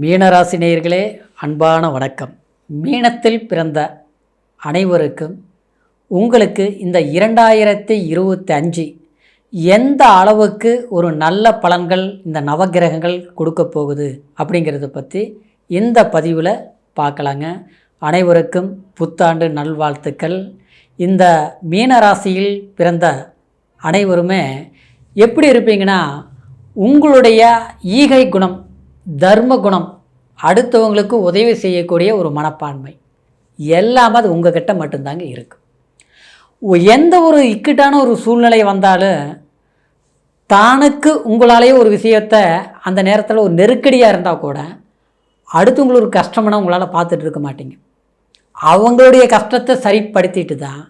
மீனராசி நேயர்களே, அன்பான வணக்கம். மீனத்தில் பிறந்த அனைவருக்கும் உங்களுக்கு இந்த 2025 எந்த அளவுக்கு ஒரு நல்ல பலன்கள் இந்த நவகிரகங்கள் கொடுக்க போகுது அப்படிங்கிறத பற்றி இந்த பதிவில் பார்க்கலாங்க. அனைவருக்கும் புத்தாண்டு நல்வாழ்த்துக்கள். இந்த மீனராசியில் பிறந்த அனைவருமே எப்படி இருப்பீங்கன்னா, உங்களுடைய ஈகை குணம், தர்ம குணம், அடுத்தவங்களுக்கு உதவி செய்யக்கூடிய ஒரு மனப்பான்மை எல்லாமே அது உங்ககிட்ட மட்டும்தாங்க இருக்குது. எந்த ஒரு இக்கட்டான ஒரு சூழ்நிலை வந்தாலும் தானுக்கு உங்களாலேயே ஒரு விஷயத்தை அந்த நேரத்தில் ஒரு நெருக்கடியாக இருந்தால் கூட அடுத்தவங்களுக்கு ஒரு கஷ்டம்னா உங்களால் பார்த்துட்டு இருக்க மாட்டீங்க. அவங்களுடைய கஷ்டத்தை சரிப்படுத்திட்டு தான்,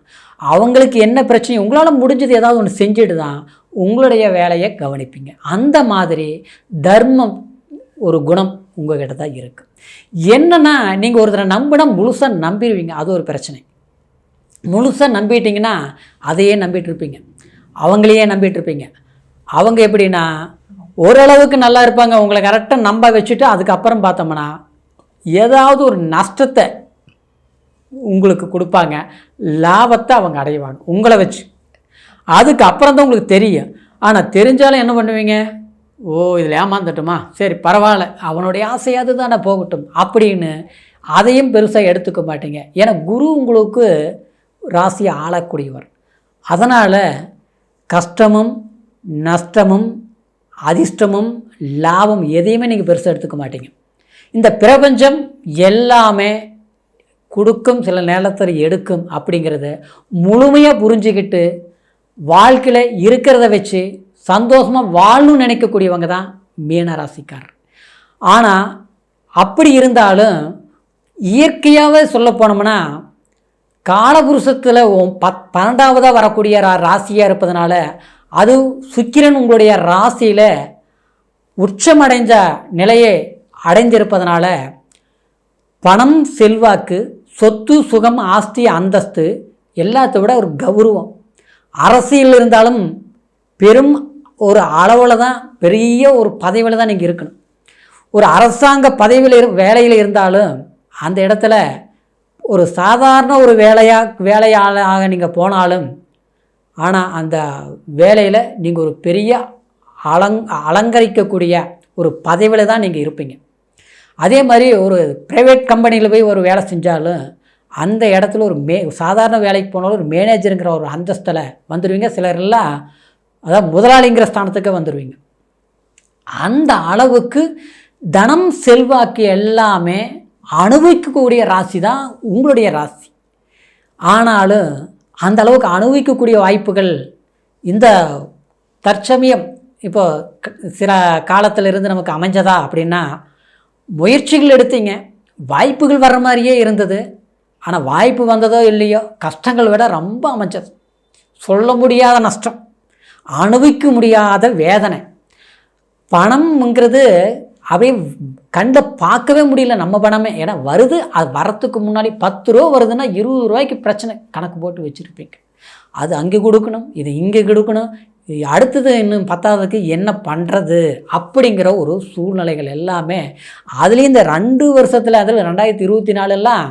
அவங்களுக்கு என்ன பிரச்சனை உங்களால் முடிஞ்சது ஏதாவது ஒன்று செஞ்சுட்டு தான் உங்களுடைய வேலையை கவனிப்பீங்க. அந்த மாதிரி தர்மம் ஒரு குணம் உங்கள்கிட்ட தான் இருக்குது. என்னென்னா, நீங்கள் ஒருத்தரை நம்பினா முழுசாக நம்பிடுவீங்க. அது ஒரு பிரச்சனை. முழுசாக நம்பிட்டீங்கன்னா அதையே நம்பிட்டு இருப்பீங்க, அவங்களையே நம்பிட்டு இருப்பீங்க. அவங்க எப்படின்னா, ஓரளவுக்கு நல்லா இருப்பாங்க, உங்களை கரெக்டாக நம்ப வச்சுட்டு அதுக்கப்புறம் பார்த்தோம்னா ஏதாவது ஒரு நஷ்டத்தை உங்களுக்கு கொடுப்பாங்க, லாபத்தை அவங்க அடைவாங்க உங்களை வச்சு. அதுக்கப்புறம் தான் உங்களுக்கு தெரியும். ஆனால் தெரிஞ்சாலும் என்ன பண்ணுவீங்க, ஓ இதில் ஏமாந்துட்டுமா, சரி பரவாயில்ல, அவனுடைய ஆசையாது தானே போகட்டும் அப்படின்னு அதையும் பெருசாக எடுத்துக்க மாட்டீங்க. ஏன்னா குரு உங்களுக்கு ராசியை ஆளக்கூடியவர். அதனால் கஷ்டமும் நஷ்டமும் அதிர்ஷ்டமும் லாபம் எதையுமே நீங்கள் பெருசாக எடுத்துக்க மாட்டீங்க. இந்த பிரபஞ்சம் எல்லாமே கொடுக்கும், சில நேரத்தில் எடுக்கும் அப்படிங்கிறத முழுமையாக புரிஞ்சுக்கிட்டு வாழ்க்கையில் இருக்கிறத வச்சு சந்தோஷமாக வாழணும்னு நினைக்கக்கூடியவங்க தான் மீனராசிக்காரர். ஆனால் அப்படி இருந்தாலும் இயற்கையாகவே சொல்ல போனோம்னா, காலபுருஷத்தில் 12ஆவதாக வரக்கூடிய ராசியாக இருப்பதனால, அது சுக்கிரன் உங்களுடைய ராசியில் உச்சமடைஞ்ச நிலையை அடைந்திருப்பதனால பணம், செல்வாக்கு, சொத்து, சுகம், ஆஸ்தி, அந்தஸ்து எல்லாத்தை விட ஒரு கௌரவம், அரசியல் இருந்தாலும் பெரும் ஒரு அளவில் தான், பெரிய ஒரு பதவியில் தான் நீங்கள் இருக்கணும். ஒரு அரசாங்க பதவியில் வேலையில் இருந்தாலும் அந்த இடத்துல ஒரு சாதாரண ஒரு வேலையாளாக நீங்கள் போனாலும், ஆனால் அந்த வேலையில் நீங்கள் ஒரு பெரிய அலங்கரிக்கக்கூடிய ஒரு பதவியில் தான் நீங்கள் இருப்பீங்க. அதே மாதிரி ஒரு ப்ரைவேட் கம்பெனியில் போய் ஒரு வேலை செஞ்சாலும் அந்த இடத்துல ஒரு சாதாரண வேலைக்கு போனாலும் ஒரு மேனேஜருங்கிற ஒரு அந்தஸ்தில் வந்துடுவீங்க. சிலரெல்லாம் அதாவது முதலாளிங்கிற ஸ்தானத்துக்கு வந்துடுவீங்க. அந்த அளவுக்கு தனம், செல்வாக்கு எல்லாமே அனுபவிக்கக்கூடிய ராசி தான் உங்களுடைய ராசி. ஆனாலும் அந்த அளவுக்கு அனுபவிக்கக்கூடிய வாய்ப்புகள் இந்த தற்சமயம் இப்போ சில காலத்திலிருந்து நமக்கு அமைஞ்சதா அப்படின்னா, முயற்சிகள் எடுத்தீங்க, வாய்ப்புகள் வர்ற மாதிரியே இருந்தது. ஆனால் வாய்ப்பு வந்ததோ இல்லையோ, கஷ்டங்கள் விட ரொம்ப அமைஞ்சது. சொல்ல முடியாத நஷ்டம், அனுபவிக்க முடியாத வேதனை. பணம்ங்கிறது அப்படியே கண்ட பார்க்கவே முடியல நம்ம பணமே. ஏன்னா வருது, அது வரத்துக்கு முன்னாடி 10 ரூபா வருதுன்னா 20 ரூபாய்க்கு பிரச்சனை கணக்கு போட்டு வச்சுருப்பீங்க. அது அங்கே கொடுக்கணும், இது இங்கே கொடுக்கணும், அடுத்தது இன்னும் 10ஆவதுக்கு என்ன பண்ணுறது அப்படிங்கிற ஒரு சூழ்நிலைகள் எல்லாமே. அதுலேயும் இந்த 2 வருஷத்தில், அதில் 2024 எல்லாம்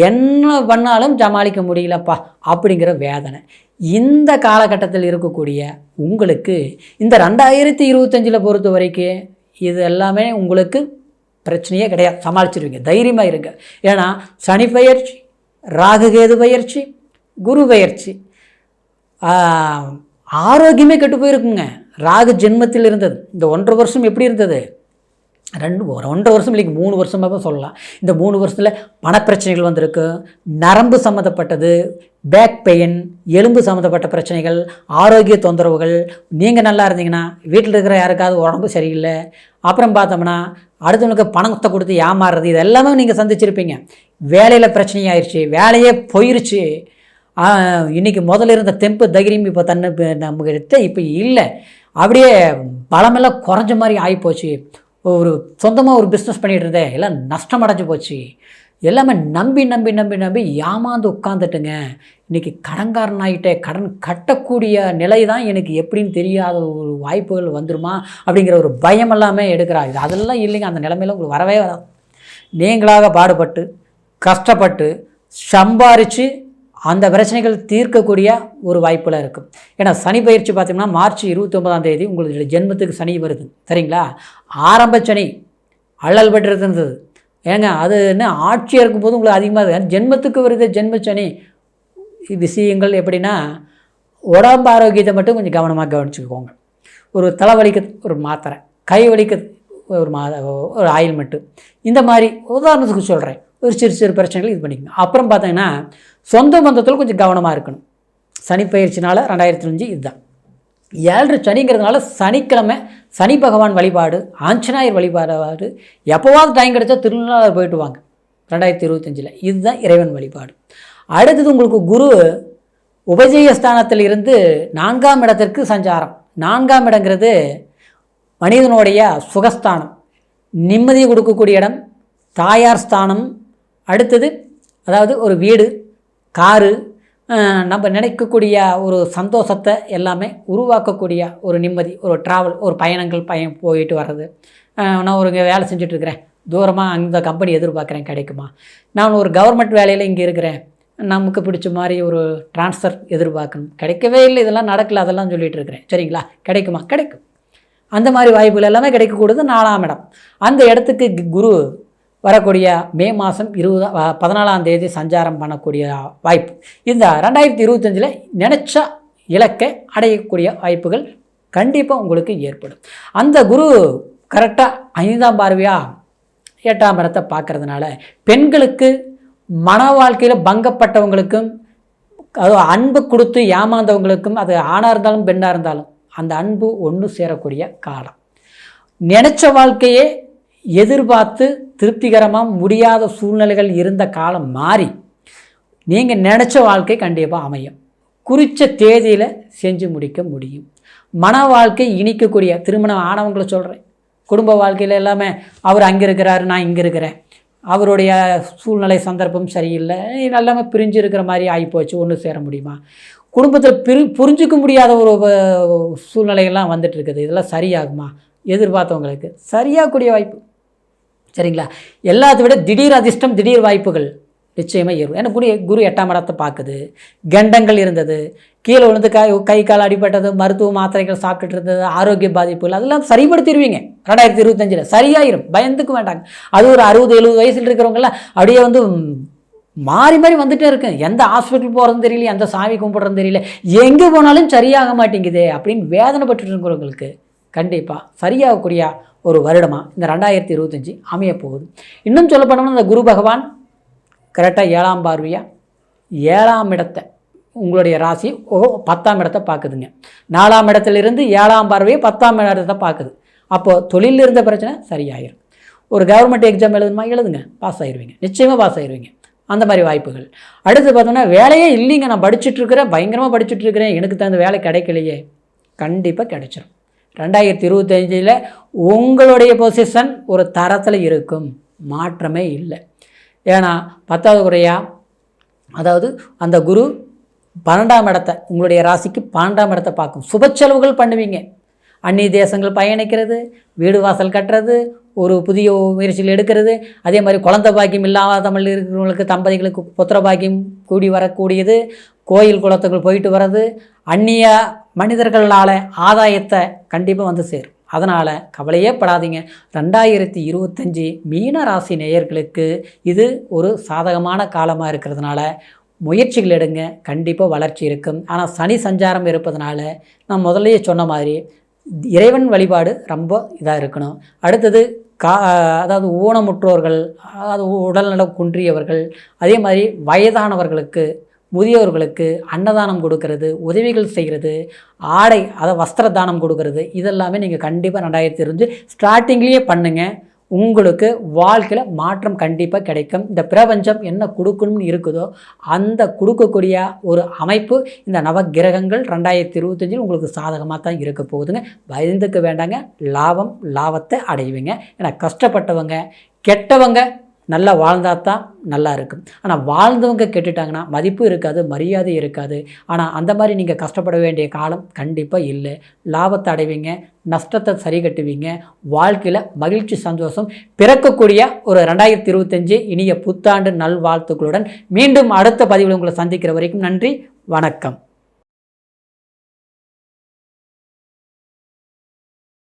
என்ன பண்ணாலும் சமாளிக்க முடியலப்பா அப்படிங்கிற வேதனை. இந்த காலகட்டத்தில் இருக்கக்கூடிய உங்களுக்கு இந்த 2025 பொறுத்த வரைக்கும் இது எல்லாமே உங்களுக்கு பிரச்சனையே கிடையாது, சமாளிச்சிருவீங்க, தைரியமாக இருங்க. ஏன்னா சனி பயிற்சி, ராகு கேது பயிற்சி, குரு பயிற்சி, ஆரோக்கியமே கெட்டு போயிருக்குங்க. ராகு ஜென்மத்தில் இருந்தது இந்த 1.5 வருஷம் எப்படி இருந்தது, 1.5 வருஷம் இல்லைங்க, 3 வருஷமாக சொல்லலாம். இந்த 3 வருஷத்தில் பணப்பிரச்சனைகள் வந்திருக்கு, நரம்பு சம்மந்தப்பட்டது, பேக் பெயின், எலும்பு சம்மந்தப்பட்ட பிரச்சனைகள், ஆரோக்கிய தொந்தரவுகள். நீங்கள் நல்லா இருந்தீங்கன்னா வீட்டில் இருக்கிற யாருக்காவது உடம்பு சரியில்லை, அப்புறம் பார்த்தோம்னா அடுத்தவங்களுக்கு பணத்தை கொடுத்து ஏமாறுறது, இது எல்லாமே நீங்கள் சந்திச்சிருப்பீங்க. வேலையில் பிரச்சனையாயிருச்சு, வேலையே போயிருச்சு. இன்றைக்கி முதல்ல இருந்த தெம்பு தைரியம் இப்போ நம்மகிட்ட இப்போ இல்லை, அப்படியே பலமெல்லாம் குறைஞ்ச மாதிரி ஆகிப்போச்சு. ஒரு சொந்தமாக ஒரு பிஸ்னஸ் பண்ணிகிட்டு இருந்தேன், எல்லாம் நஷ்டம் அடைஞ்சு போச்சு. எல்லாமே நம்பி நம்பி நம்பி நம்பி ஏமாந்து உட்காந்துட்டுங்க. இன்றைக்கி கடன்காரன் ஆகிட்டே, கடன் கட்டக்கூடிய நிலை தான் எனக்கு எப்படின்னு தெரியாத ஒரு வாய்ப்புகள் வந்துருமா அப்படிங்கிற ஒரு பயம் எல்லாமே எடுக்கிறாங்க. இது அதெல்லாம் இல்லைங்க. அந்த நிலைமையில் உங்களுக்கு வரவே வராது. நீங்களாக பாடுபட்டு கஷ்டப்பட்டு சம்பாரித்து அந்த பிரச்சனைகள் தீர்க்கக்கூடிய ஒரு வாய்ப்பில் இருக்கும். ஏன்னா சனி பயிற்சி பார்த்திங்கன்னா மார்ச் 29 உங்களுக்கு ஜென்மத்துக்கு சனி வருது, சரிங்களா? ஆரம்ப சனி அள்ளல் பெற்றது இருந்தது ஏங்க. அது என்ன ஆட்சியாக இருக்கும்போது உங்களுக்கு அதிகமாக இருக்குது. ஜென்மத்துக்கு வருது ஜென்ம சனி. விஷயங்கள் எப்படின்னா, உடம்பு ஆரோக்கியத்தை மட்டும் கொஞ்சம் கவனமாக கவனிச்சுக்கோங்க. ஒரு தலைவலிக்கு ஒரு மாத்திரை, கை வலிக்கு ஒரு ஆயில்மெண்ட்டு, இந்த மாதிரி உதாரணத்துக்கு சொல்கிறேன். ஒரு சிறு சிறு பிரச்சனைகள் இது பண்ணிக்கோங்க. அப்புறம் பார்த்தீங்கன்னா சொந்த பந்தத்தில் கொஞ்சம் கவனமாக இருக்கணும். சனி பயிற்சினால் 2005 இதுதான். 7 சனிங்கிறதுனால சனிக்கிழமை சனி பகவான் வழிபாடு, ஆஞ்சநாயர் வழிபாடு, எப்போவாவது டைம் கிடைச்சா திருநாள் போயிட்டு வாங்க 2025. இதுதான் இறைவன் வழிபாடு. அடுத்தது உங்களுக்கு குரு உபஜயஸ்தானத்தில் இருந்து 4ஆம் இடத்திற்கு சஞ்சாரம். 4ஆம் இடங்கிறது மனிதனுடைய சுகஸ்தானம், நிம்மதியை கொடுக்கக்கூடிய இடம், தாயார் ஸ்தானம். அடுத்தது அதாவது ஒரு வீடு, காரு, நம்ம நினைக்கக்கூடிய ஒரு சந்தோஷத்தை எல்லாமே உருவாக்கக்கூடிய ஒரு நிம்மதி, ஒரு ட்ராவல், ஒரு பயணங்கள் போயிட்டு வர்றது. நான் ஒரு வேலை செஞ்சுட்ருக்கிறேன், தூரமாக அந்த கம்பெனி எதிர்பார்க்குறேன், கிடைக்குமா? நான் ஒரு கவர்மெண்ட் வேலையில் இங்கே இருக்கிறேன், நமக்கு பிடிச்ச மாதிரி ஒரு ட்ரான்ஸ்ஃபர் எதிர்பார்க்கணும், கிடைக்கவே இல்லை, இதெல்லாம் நடக்கலை, அதெல்லாம் சொல்லிகிட்டு இருக்கிறேன், சரிங்களா? கிடைக்குமா? கிடைக்கும். அந்த மாதிரி வாய்ப்புகள் எல்லாமே கிடைக்கக்கூடியது 4ஆம் இடம். அந்த இடத்துக்கு குரு வரக்கூடிய மே மாதம் 14ஆம் தேதி சஞ்சாரம் பண்ணக்கூடிய வாய்ப்பு. இந்த 2025 நினச்ச இலக்கை அடையக்கூடிய வாய்ப்புகள் கண்டிப்பாக உங்களுக்கு ஏற்படும். அந்த குரு கரெக்டாக 5ஆம் பார்வையாக 8ஆம் இடத்தை பார்க்கறதுனால பெண்களுக்கு மன வாழ்க்கையில் பங்கப்பட்டவங்களுக்கும், அது அன்பு கொடுத்து ஏமாந்தவங்களுக்கும், அது ஆணாக இருந்தாலும் பெண்ணாக இருந்தாலும் அந்த அன்பு ஒன்று சேரக்கூடிய காலம். நினச்ச வாழ்க்கையே எதிர்பார்த்து திருப்திகரமாக முடியாத சூழ்நிலைகள் இருந்த காலம் மாறி நீங்கள் நினச்ச வாழ்க்கை கண்டிப்பாக அமையும். குறித்த தேதியில் செஞ்சு முடிக்க முடியும். மன வாழ்க்கை இனிக்கக்கூடிய திருமணம் ஆனவங்களை சொல்கிறேன். குடும்ப வாழ்க்கையில் எல்லாமே அவர் அங்கே இருக்கிறாரு, நான் இங்கே இருக்கிறேன், அவருடைய சூழ்நிலை சந்தர்ப்பம் சரியில்லை, எல்லாமே பிரிஞ்சு இருக்கிற மாதிரி ஆகிப்போச்சு, ஒன்று சேர முடியுமா? குடும்பத்தில் புரிஞ்சிக்க முடியாத ஒரு சூழ்நிலைகள்லாம் வந்துட்டு இருக்குது, இதெல்லாம் சரியாகுமா? எதிர்பார்த்தவங்களுக்கு சரியாகக்கூடிய வாய்ப்பு, சரிங்களா? எல்லாத்தை விட திடீர் அதிர்ஷ்டம், திடீர் வாய்ப்புகள் நிச்சயமாக ஏறும். ஏன்னா குரு 8ஆம் இடத்தை பார்க்குது. கண்டங்கள் இருந்தது, கீழே விழுந்து கை கால் அடிப்பட்டது, மருத்துவ மாத்திரைகள் சாப்பிட்டுட்டு இருந்தது, ஆரோக்கிய பாதிப்புகள், அதெல்லாம் சரிப்படுத்திடுவீங்க 2025 சரியாயிரும், பயந்துக்க வேண்டாங்க. அது ஒரு 60-70 வயசில் இருக்கிறவங்களாம் அப்படியே வந்து மாறி மாறி வந்துகிட்டே இருக்கு. எந்த ஹாஸ்பிட்டல் போகிறதுன்னு தெரியல, எந்த சாமி கும்பிட்றதுன்னு தெரியல, எங்கே போனாலும் சரியாக மாட்டேங்குதே அப்படின்னு வேதனைப்பட்டு இருக்கிறவங்களுக்கு கண்டிப்பாக சரியாகக்கூடிய ஒரு வருடமாக இந்த 2025 அமையப்போகுது. இன்னும் சொல்ல போனோம்னா இந்த குரு பகவான் கரெக்டாக 7ஆம் பார்வையாக 7ஆம் இடத்தை உங்களுடைய ராசி 10ஆம் இடத்தை பார்க்குதுங்க. 4ஆம் இடத்துலேருந்து 7ஆம் பார்வையை 10ஆம் இடத்தை பார்க்குது. அப்போது தொழிலில் இருந்த பிரச்சனை சரியாயிரும். ஒரு கவர்மெண்ட் எக்ஸாம் எழுதுமா, எழுதுங்க, பாஸ் ஆயிடுவீங்க, நிச்சயமாக பாஸ் ஆயிடுவீங்க. அந்த மாதிரி வாய்ப்புகள். அடுத்து பார்த்தோம்னா வேலையே இல்லைங்க, நான் படிச்சுட்ருக்கிறேன், பயங்கரமாக படிச்சுட்ருக்கிறேன், எனக்கு தகுந்த வேலை கிடைக்கலையே, கண்டிப்பாக கிடைச்சிடும். 2025 உங்களுடைய பொசிஷன் ஒரு தரத்தில் இருக்கும், மாற்றமே இல்லை. ஏன்னா 10வது குறையாக, அதாவது அந்த குரு 12ஆம் இடத்தை உங்களுடைய ராசிக்கு 12ஆம் இடத்தை பார்க்கும். சுப செலவுகள் பண்ணுவீங்க, அந்நிய தேசங்கள் பயணிக்கிறது, வீடு வாசல் கட்டுறது, ஒரு புதிய முயற்சிகள் எடுக்கிறது, அதே மாதிரி குழந்தை பாக்கியம் இல்லாத தமிழ் இருக்கிறவங்களுக்கு, தம்பதிகளுக்கு புத்திர பாக்கியம் கூடி வரக்கூடியது, கோயில் குளத்துக்குள் போயிட்டு வர்றது, அந்நிய மனிதர்களால் ஆதாயத்தை கண்டிப்பாக வந்து சேரும். அதனால் கவலையே படாதீங்க. 2025 மீன ராசி நேயர்களுக்கு இது ஒரு சாதகமான காலமாக இருக்கிறதுனால முயற்சிகள் எடுங்க, கண்டிப்பாக வளர்ச்சி இருக்கும். ஆனால் சனி சஞ்சாரம் இருப்பதனால நான் முதல்லையே சொன்ன மாதிரி இறைவன் வழிபாடு ரொம்ப இதாக இருக்கணும். அடுத்தது அதாவது ஊனமுற்றோர்கள், அதாவது உடல்நலம் குன்றியவர்கள், அதே மாதிரி வயதானவர்களுக்கு, முதியோர்களுக்கு அன்னதானம் கொடுக்கறது, உதவிகள் செய்கிறது, ஆடை அதை வஸ்திர தானம் கொடுக்கறது, இதெல்லாமே நீங்கள் கண்டிப்பாக 2025 ஸ்டார்டிங்லேயே பண்ணுங்கள். உங்களுக்கு வாழ்க்கையில் மாற்றம் கண்டிப்பாக கிடைக்கும். இந்த பிரபஞ்சம் என்ன கொடுக்கணும்னு இருக்குதோ அந்த கொடுக்கக்கூடிய ஒரு அமைப்பு இந்த நவகிரகங்கள் 2025 உங்களுக்கு சாதகமாக தான் இருக்க போகுதுங்க. பயந்துக்க வேண்டாங்க, லாபத்தை அடைவீங்க. ஏன்னா கஷ்டப்பட்டவங்க, கெட்டவங்க நல்லா வாழ்ந்தால் தான் நல்லா இருக்கும். ஆனால் வாழ்ந்தவங்க கெட்டுட்டாங்கன்னா மதிப்பு இருக்காது, மரியாதை இருக்காது. ஆனால் அந்த மாதிரி நீங்கள் கஷ்டப்பட வேண்டிய காலம் கண்டிப்பாக இல்லை. லாபத்தை அடைவீங்க, நஷ்டத்தை சரி கட்டுவீங்க. வாழ்க்கையில் மகிழ்ச்சி சந்தோஷம் பிறக்கக்கூடிய ஒரு 2025 இனிய புத்தாண்டு நல்வாழ்த்துக்களுடன் மீண்டும் அடுத்த பதிவில் உங்களை சந்திக்கிற வரைக்கும் நன்றி, வணக்கம்.